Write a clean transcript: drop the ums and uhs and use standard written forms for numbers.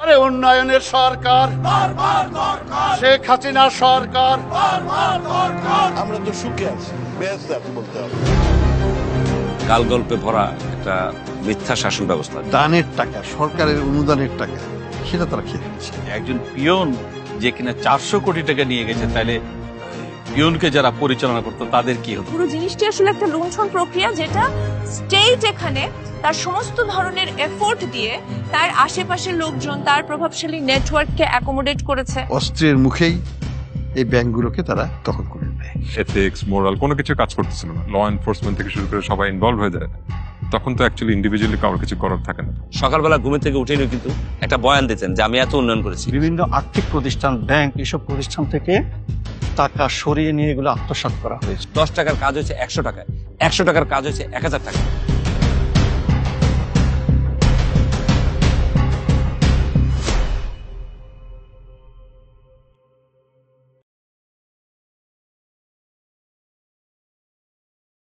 আরে উন্নয়নের সরকার, শেখ হাসিনার সরকার। আমরা তো সুখে আছি, ব্যস্ত আছি বলতে হবে। কাল গল্পে ভরা একটা মিথ্যা শাসন ব্যবস্থা। দানের টাকা, সরকারের অনুদানের টাকা, সেটা তারা খেয়ে ফেলছে। একজন পিয়ন যে কিনা 400 কোটি টাকা নিয়ে গেছে, তাহলে পিয়নকে যারা পরিচালনা করতো তাদের কি হতো? পুরো জিনিসটি আসলে একটা লুণ্ঠন প্রক্রিয়া, যেটা স্টেট এখানে তার সমস্ত ধরনের এফোর্ট দিয়ে তার আশেপাশের লোকজন, তার প্রভাবশালী নেটওয়ার্ককে অ্যাকোমোডেট করেছে। অস্ত্রের মুখেই এই ব্যাংকগুলোকে তারা দখল করে নেয়। এথিক্স, মোরাল কোনো কিছু কাজ করতেছিল না। ল এনফোর্সমেন্ট থেকে শুরু করে সবাই ইনভলভ হয়ে যায়। তখন তো অ্যাকচুয়ালি ইন্ডিভিজুয়ালি কারোর কিছু করার থাকে না। সকালবেলা ঘুমে থেকে উঠেই কিন্তু একটা বয়ান দিতেন যে আমি এত উন্নয়ন করেছি। বিভিন্ন আর্থিক প্রতিষ্ঠান, ব্যাংক, এসব প্রতিষ্ঠান থেকে টাকা সরিয়ে নিয়ে এগুলো আত্মসাৎ করা হয়েছে। 10 টাকার কাজ হয়েছে 100 টাকায়, 100 টাকার কাজ হয়েছে 1000 টাকা।